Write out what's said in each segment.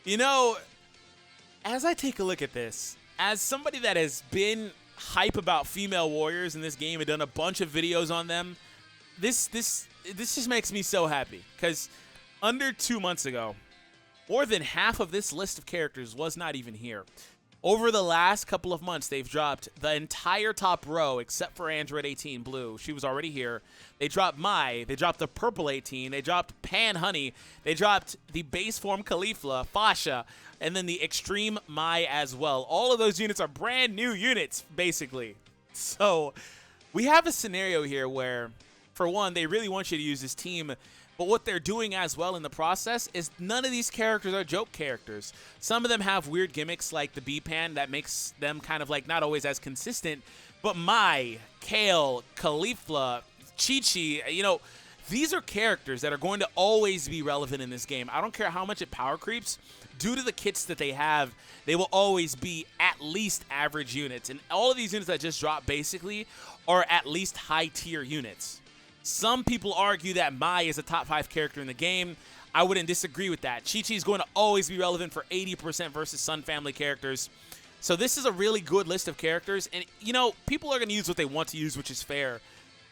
You know, as I take a look at this, as somebody that has been hype about female warriors in this game and done a bunch of videos on them, this just makes me so happy because under 2 months ago, more than half of this list of characters was not even here. Over the last couple of months, they've dropped the entire top row except for Android 18 Blue. She was already here. They dropped Mai. They dropped the Purple 18. They dropped Pan Honey. They dropped the base form Caulifla, Fasha, and then the Extreme Mai as well. All of those units are brand new units, basically. So we have a scenario here where, for one, they really want you to use this team. But what they're doing as well in the process is none of these characters are joke characters. Some of them have weird gimmicks like the B-Pan that makes them kind of like not always as consistent. But Mai, Kale, Caulifla, Chichi, you know, these are characters that are going to always be relevant in this game. I don't care how much it power creeps. Due to the kits that they have, they will always be at least average units. And all of these units that just dropped basically are at least high tier units. Some people argue that Mai is a top 5 character in the game. I wouldn't disagree with that. Chichi is going to always be relevant for 80% versus Sun family characters. So this is a really good list of characters. And, you know, people are going to use what they want to use, which is fair.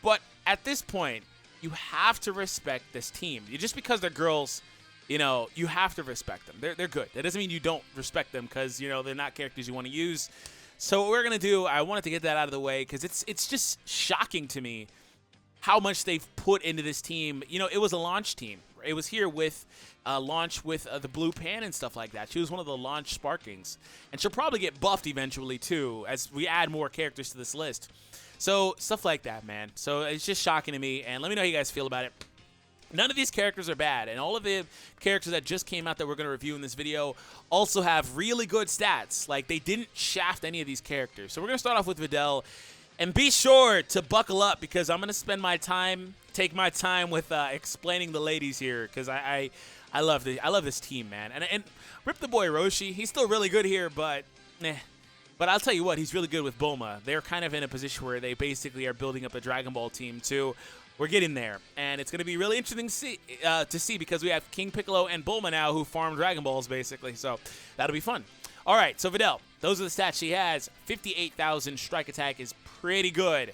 But at this point, you have to respect this team. Just because they're girls, you know, you have to respect them. They're good. That doesn't mean you don't respect them because, you know, they're not characters you want to use. So what we're going to do, I wanted to get that out of the way because it's just shocking to me how much they've put into this team. You know, it was a launch team. It was here with launch with the Blue Pan and stuff like that. She was one of the launch Sparkings. And she'll probably get buffed eventually, too, as we add more characters to this list. So, stuff like that, man. So, it's just shocking to me. And let me know how you guys feel about it. None of these characters are bad. And all of the characters that just came out that we're going to review in this video also have really good stats. Like, they didn't shaft any of these characters. So, we're going to start off with Videl. And be sure to buckle up because I'm going to spend my time, take my time with explaining the ladies here because I love this team, man. And rip the boy Roshi. He's still really good here, but But I'll tell you what, he's really good with Bulma. They're kind of in a position where they basically are building up a Dragon Ball team too. We're getting there, and it's going to be really interesting to see because we have King Piccolo and Bulma now who farm Dragon Balls basically, so that'll be fun. All right, so Videl, those are the stats she has. 58,000 strike attack is pretty good.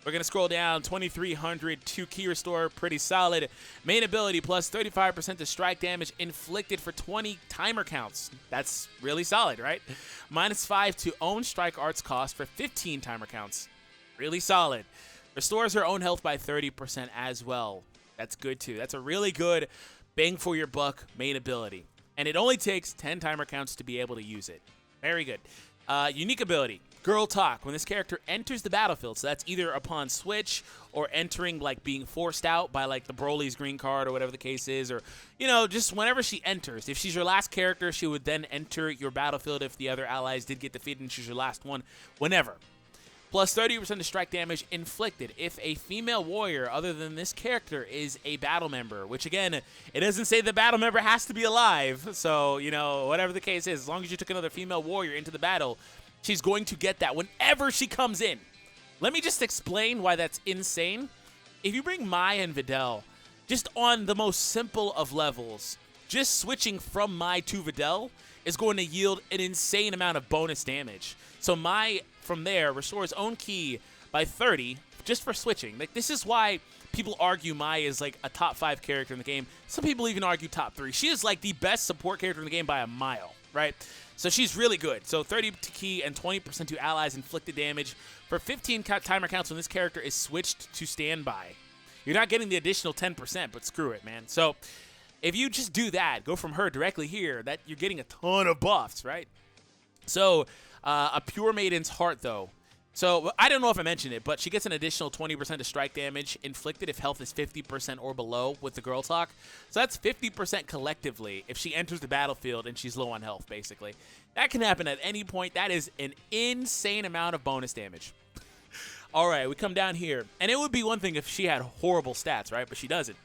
We're going to scroll down, 2,300 to Ki Restore, pretty solid. Main ability plus 35% to strike damage inflicted for 20 timer counts. That's really solid, right? -5 to own strike arts cost for 15 timer counts. Really solid. Restores her own health by 30% as well. That's good too. That's a really good bang for your buck main ability. And it only takes 10 timer counts to be able to use it. Very good. Unique ability, Girl Talk. When this character enters the battlefield, so that's either upon switch or entering, like being forced out by like the Broly's green card or whatever the case is, or, you know, just whenever she enters. If she's your last character, she would then enter your battlefield if the other allies did get defeated and she's your last one, whenever. Plus 30% to strike damage inflicted if a female warrior other than this character is a battle member, which again, it doesn't say the battle member has to be alive. So, you know, whatever the case is, as long as you took another female warrior into the battle, she's going to get that whenever she comes in. Let me just explain why that's insane. If you bring Mai and Videl, just on the most simple of levels, just switching from Mai to Videl is going to yield an insane amount of bonus damage. So Mai, from there, restores own ki by 30 just for switching. Like, this is why people argue Mai is like a top 5 character in the game. Some people even argue top 3. She is like the best support character in the game by a mile, right? So she's really good. So 30 to ki and 20% to allies inflicted damage for 15 timer counts when this character is switched to standby. You're not getting the additional 10%, but screw it, man. So if you just do that, go from her directly here, that you're getting a ton of buffs, right? So a Pure Maiden's Heart, though. So I don't know if I mentioned it, but she gets an additional 20% to strike damage inflicted if health is 50% or below with the Girl Talk. So that's 50% collectively if she enters the battlefield and she's low on health, basically. That can happen at any point. That is an insane amount of bonus damage. All right, we come down here. And it would be one thing if she had horrible stats, right? But she doesn't.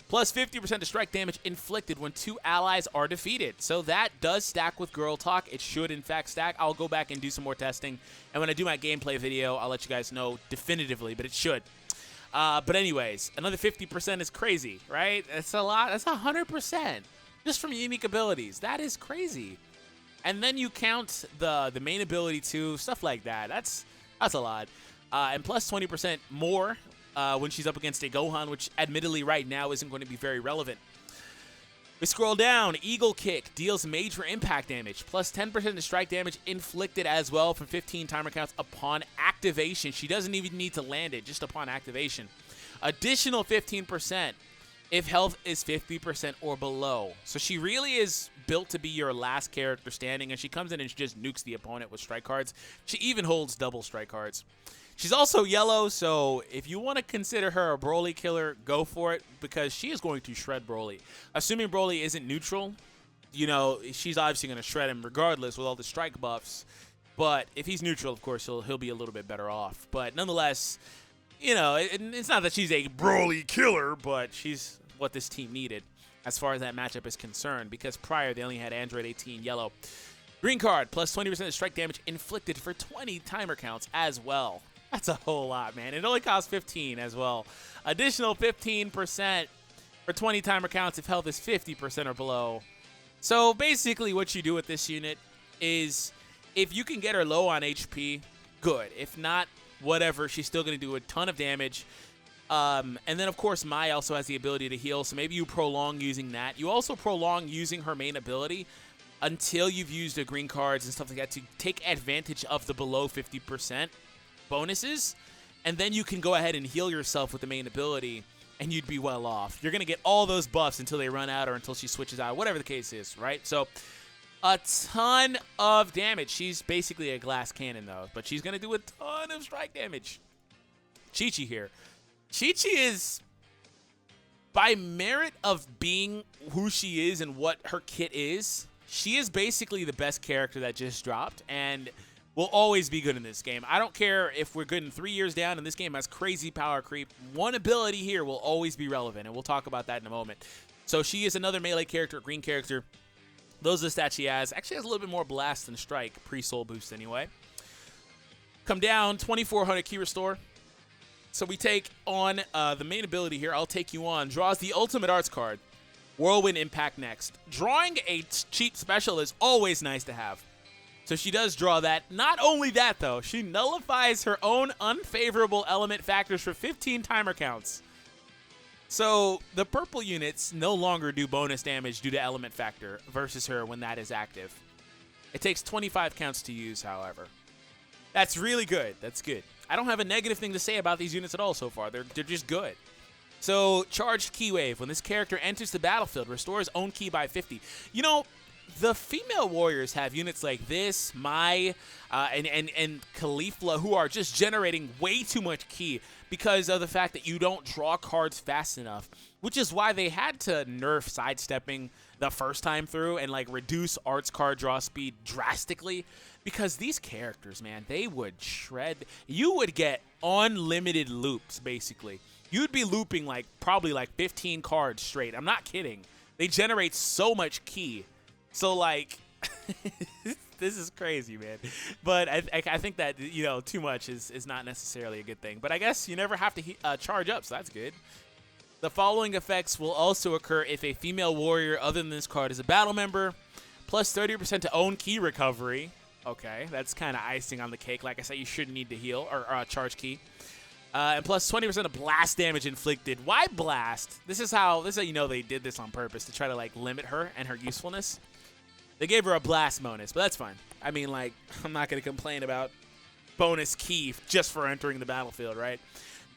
Plus 50% to strike damage inflicted when 2 allies are defeated. So that does stack with Girl Talk. It should, in fact, stack. I'll go back and do some more testing. And when I do my gameplay video, I'll let you guys know definitively, but it should. But anyways, another 50% is crazy, right? That's a lot. That's 100%. just from unique abilities. That is crazy. And then you count the main ability too, stuff like that. That's a lot. And plus 20% more when she's up against a Gohan, which admittedly right now isn't going to be very relevant. We scroll down. Eagle Kick deals major impact damage, plus 10% to strike damage inflicted as well from 15 timer counts upon activation. She doesn't even need to land it, just upon activation. Additional 15% if health is 50% or below. So she really is built to be your last character standing, and she comes in and she just nukes the opponent with strike cards. She even holds double strike cards. She's also yellow, so if you want to consider her a Broly killer, go for it, because she is going to shred Broly. Assuming Broly isn't neutral, you know, she's obviously going to shred him regardless with all the strike buffs. But if he's neutral, of course, he'll be a little bit better off. But nonetheless, you know, it's not that she's a Broly killer, but she's what this team needed as far as that matchup is concerned, because prior they only had Android 18 yellow. Green card, plus 20% of strike damage inflicted for 20 timer counts as well. That's a whole lot, man. It only costs 15 as well. Additional 15% for 20 timer counts if health is 50% or below. So basically what you do with this unit is if you can get her low on HP, good. If not, whatever. She's still going to do a ton of damage. And then, of course, Mai also has the ability to heal, so maybe you prolong using that. You also prolong using her main ability until you've used the green cards and stuff like that to take advantage of the below 50% bonuses, and then you can go ahead and heal yourself with the main ability, and you'd be well off. You're going to get all those buffs until they run out or until she switches out, whatever the case is, right? So a ton of damage. She's basically a glass cannon, though, but she's going to do a ton of strike damage. Chichi here. Chichi is, by merit of being who she is and what her kit is, she is basically the best character that just dropped, and will always be good in this game. I don't care if we're good in 3 years down and this game has crazy power creep. One ability here will always be relevant, and we'll talk about that in a moment. So she is another melee character, green character. Those are the stats she has. Actually has a little bit more blast than strike, pre-soul boost anyway. Come down, 2400 key restore. So we take on the main ability here. I'll take you on. Draws the ultimate arts card. Whirlwind Impact next. Drawing a cheap special is always nice to have. So she does draw that. Not only that, though, she nullifies her own unfavorable element factors for 15 timer counts. So the purple units no longer do bonus damage due to element factor versus her when that is active. It takes 25 counts to use, however. That's really good. That's good. I don't have a negative thing to say about these units at all so far. They're just good. So Charged Key Wave. When this character enters the battlefield, restores own key by 50. You know, the female warriors have units like this, Mai, and Caulifla, who are just generating way too much ki because of the fact that you don't draw cards fast enough, which is why they had to nerf sidestepping the first time through and like reduce arts card draw speed drastically, because these characters, man, they would shred. You would get unlimited loops, basically. You'd be looping like probably like 15 cards straight. I'm not kidding. They generate so much ki. So, like, this is crazy, man. But I think that, you know, too much is not necessarily a good thing. But I guess you never have to charge up, so that's good. The following effects will also occur if a female warrior other than this card is a battle member. Plus 30% to own key recovery. Okay, that's kind of icing on the cake. Like I said, you shouldn't need to heal or charge key. And plus 20% of blast damage inflicted. Why blast? This is how you know they did this on purpose, to try to, like, limit her and her usefulness. They gave her a blast bonus, but that's fine. I mean, like, I'm not going to complain about bonus key just for entering the battlefield, right?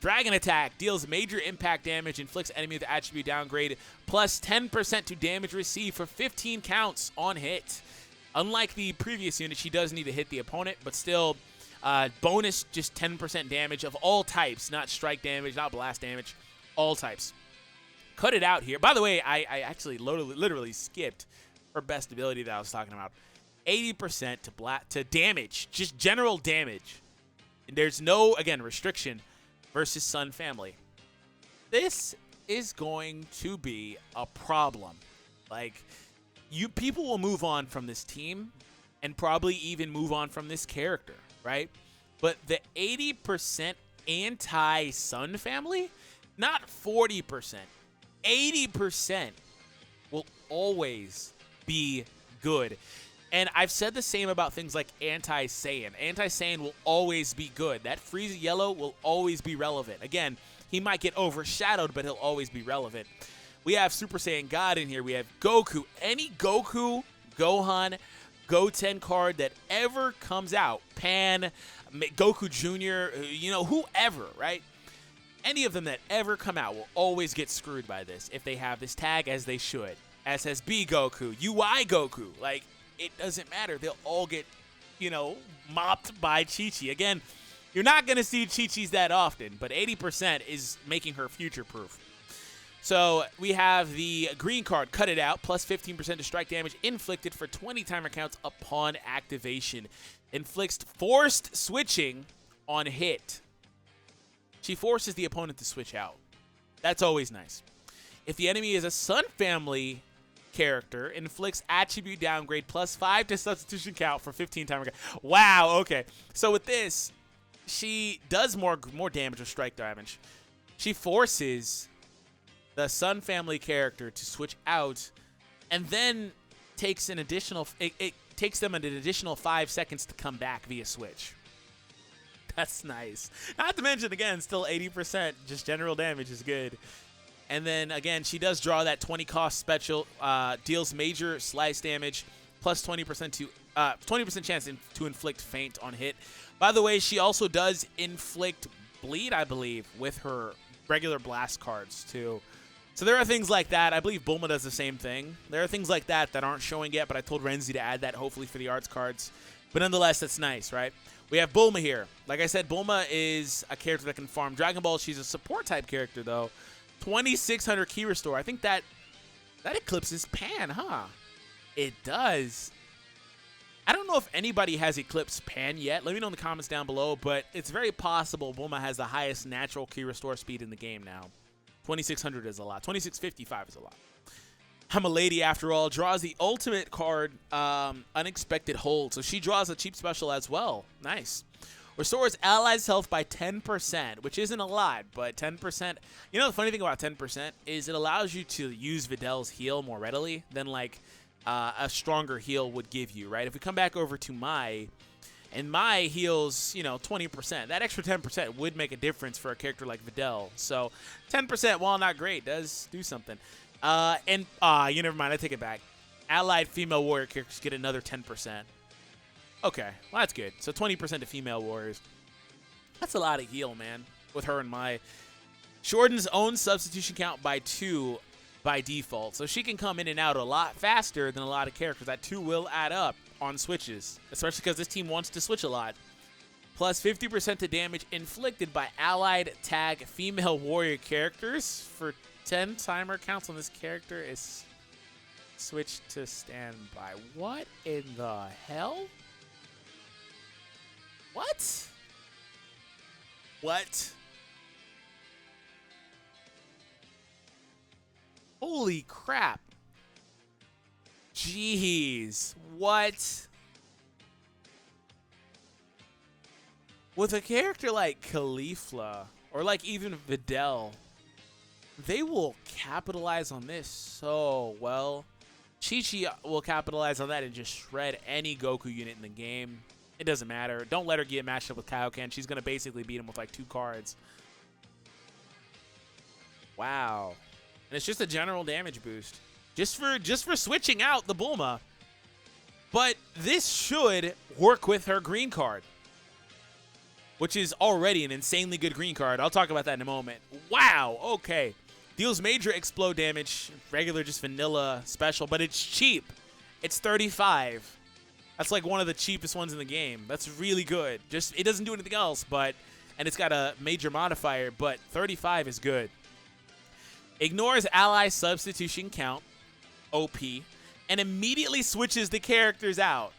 Dragon Attack deals major impact damage, inflicts enemy with attribute downgrade, plus 10% to damage received for 15 counts on hit. Unlike the previous unit, she does need to hit the opponent, but still, bonus just 10% damage of all types, not strike damage, not blast damage, all types. Cut it out here. By the way, I actually literally skipped her best ability that I was talking about. 80% to damage, just general damage. And there's no, again, restriction versus Sun Family. This is going to be a problem. Like, people will move on from this team and probably even move on from this character, right? But the 80% anti-Sun Family, not 40%, 80% will always be good. And I've said the same about things like Anti-Saiyan. Anti-Saiyan will always be good. That Frieza Yellow will always be relevant. Again, he might get overshadowed, but he'll always be relevant. We have Super Saiyan God in here. We have Goku. Any Goku, Gohan, Goten card that ever comes out, Pan, Goku Jr., whoever, right? Any of them that ever come out will always get screwed by this if they have this tag, as they should. SSB Goku, UI Goku, like, it doesn't matter. They'll all get, mopped by Chichi. Again, you're not going to see Chi-Chi's that often, but 80% is making her future-proof. So we have the green card, Cut It Out, plus 15% to strike damage inflicted for 20 timer counts upon activation. Inflicts forced switching on hit. She forces the opponent to switch out. That's always nice. If the enemy is a Sun Family character, inflicts attribute downgrade plus 5 to substitution count for 15 timer count. Wow, okay. So with this, she does more damage with strike damage. She forces the Sun Family character to switch out, and then takes an additional. It takes them an additional 5 seconds to come back via switch. That's nice. Not to mention, again, still 80%. Just general damage is good. And then, again, she does draw that 20 cost special, deals major slice damage, plus 20% chance to inflict feint on hit. By the way, she also does inflict bleed, I believe, with her regular blast cards, too. So there are things like that. I believe Bulma does the same thing. There are things like that that aren't showing yet, but I told Renzi to add that, hopefully, for the arts cards. But nonetheless, that's nice, right? We have Bulma here. Like I said, Bulma is a character that can farm Dragon Ball. She's a support-type character, though. 2,600 key restore. I think that eclipses Pan, huh? It does. I don't know if anybody has eclipsed Pan yet. Let me know in the comments down below, but it's very possible Bulma has the highest natural key restore speed in the game now. 2,600 is a lot. 2,655 is a lot. I'm a lady after all. Draws the ultimate card, Unexpected Hold. So she draws a cheap special as well. Nice. Restores allies' health by 10%, which isn't a lot, but 10%. You know, the funny thing about 10% is it allows you to use Videl's heal more readily than, like, a stronger heal would give you, right? If we come back over to Mai, and Mai heals, 20%. That extra 10% would make a difference for a character like Videl. So 10%, while not great, does do something. Never mind, I take it back. Allied female warrior characters get another 10%. Okay, well, that's good. So 20% to female warriors. That's a lot of heal, man, with her and Mai. Shorten's own substitution count by 2 by default. So she can come in and out a lot faster than a lot of characters. That 2 will add up on switches, especially because this team wants to switch a lot. Plus 50% to damage inflicted by allied tag female warrior characters for 10 timer counts on this character is switched to standby. What in the hell? What? Holy crap. Jeez. What? With a character like Caulifla, or like even Videl, they will capitalize on this so well. Chichi will capitalize on that and just shred any Goku unit in the game. It doesn't matter. Don't let her get matched up with Kaioken. She's going to basically beat him with like 2 cards. Wow. And it's just a general damage boost. Just for switching out the Bulma. But this should work with her green card, which is already an insanely good green card. I'll talk about that in a moment. Wow. Okay. Deals major explode damage. Regular, just vanilla special, but it's cheap. It's 35. That's like one of the cheapest ones in the game. That's really good. It doesn't do anything else, and it's got a major modifier, but 35 is good. Ignores ally substitution count, OP, and immediately switches the characters out.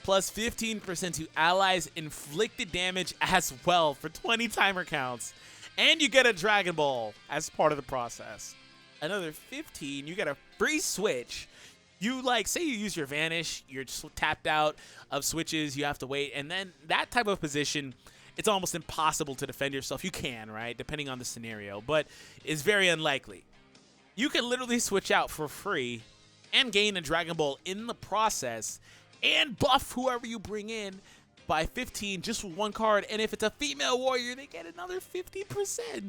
Plus 15% to allies inflicted damage as well for 20 timer counts. And you get a Dragon Ball as part of the process. Another 15, you get a free switch. You, say you use your Vanish, you're just tapped out of switches, you have to wait, and then that type of position, it's almost impossible to defend yourself. You can, right, depending on the scenario, but it's very unlikely. You can literally switch out for free and gain a Dragon Ball in the process and buff whoever you bring in by 15 just with one card. And if it's a female warrior, they get another 50%.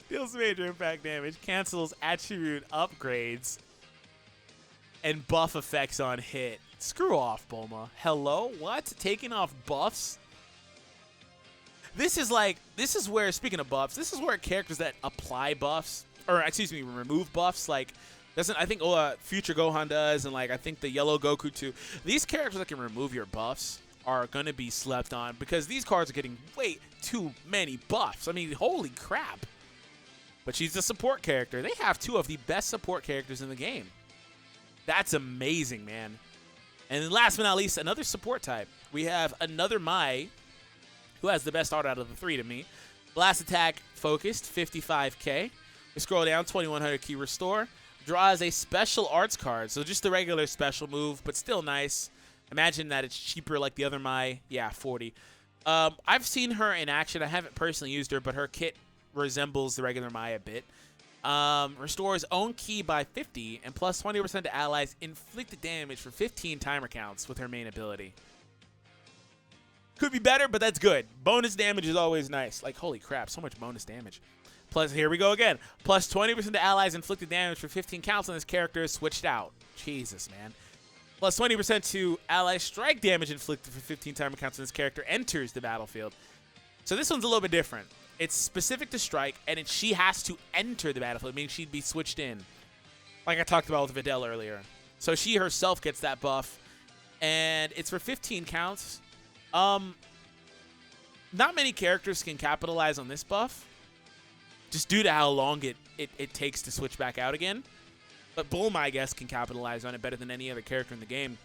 Deals major impact damage, cancels attribute upgrades, and buff effects on hit. Screw off, Bulma. Hello? What? Taking off buffs? This is where, speaking of buffs, this is where characters that apply buffs, or excuse me, remove buffs, like, I think Future Gohan does, and like, I think the Yellow Goku too. These characters that can remove your buffs are going to be slept on because these cards are getting way too many buffs. I mean, holy crap. But she's a support character. They have two of the best support characters in the game. That's amazing, man. And then last but not least, another support type. We have another Mai, who has the best art out of the three to me. Blast attack focused, 55k. We scroll down, 2100 key restore. Draws a special arts card, so just the regular special move, but still nice. Imagine that it's cheaper like the other Mai. Yeah, 40. I've seen her in action. I haven't personally used her, but her kit resembles the regular Mai a bit. Restores own key by 50 and plus 20% to allies inflicted damage for 15 timer counts with her main ability. Could be better, but that's good. Bonus damage is always nice. Like, holy crap, so much bonus damage. Plus, here we go again. Plus 20% to allies inflicted damage for 15 counts on this character is switched out. Jesus, man. Plus 20% to ally strike damage inflicted for 15 timer counts on this character enters the battlefield. So this one's a little bit different. It's specific to strike, and she has to enter the battlefield, meaning she'd be switched in. Like I talked about with Videl earlier. So she herself gets that buff, and it's for 15 counts. Not many characters can capitalize on this buff, just due to how long it takes to switch back out again. But Bulma, I guess, can capitalize on it better than any other character in the game.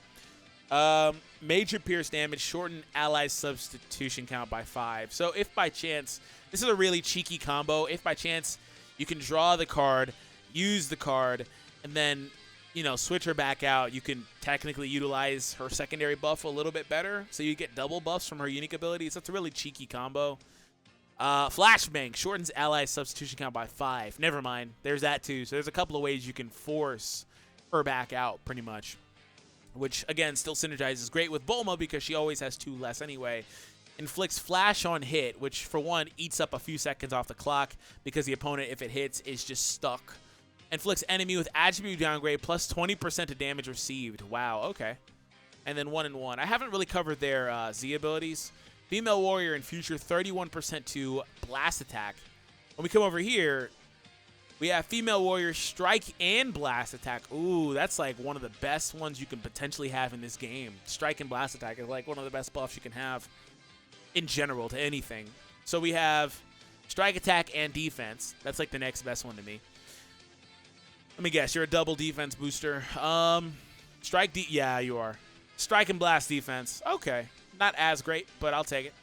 Major pierce damage, shorten allies substitution count by 5. So if by chance, this is a really cheeky combo. If by chance you can draw the card, use the card, and then, you know, switch her back out, you can technically utilize her secondary buff a little bit better. So you get double buffs from her unique abilities. That's a really cheeky combo. Flashbang shortens ally substitution count by 5. Never mind. There's that too. So there's a couple of ways you can force her back out pretty much. Which, again, still synergizes great with Bulma because she always has 2 less anyway. Inflicts flash on hit, which, for one, eats up a few seconds off the clock because the opponent, if it hits, is just stuck. Inflicts enemy with attribute downgrade plus 20% to damage received. Wow, okay. And then 1 and 1. I haven't really covered their Z abilities. Female warrior in future, 31% to blast attack. When we come over here, we have female warrior strike and blast attack. Ooh, that's like one of the best ones you can potentially have in this game. Strike and blast attack is like one of the best buffs you can have in general to anything. So we have strike attack and defense. That's like the next best one to me. Let me guess, you're a double defense booster. Yeah, you are. Strike and blast defense. Okay. Not as great, but I'll take it.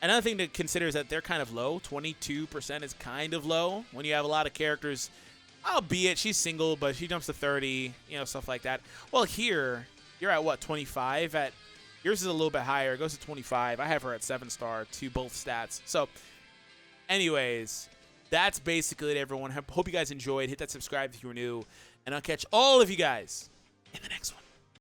Another thing to consider is that they're kind of low. 22% is kind of low when you have a lot of characters. Albeit she's single, but she jumps to 30, you know, stuff like that. Well, here, you're at what, 25? Yours is a little bit higher. It goes to 25. I have her at 7-star to both stats. So, anyways, that's basically it, everyone. Hope you guys enjoyed. Hit that subscribe if you were new. And I'll catch all of you guys in the next one.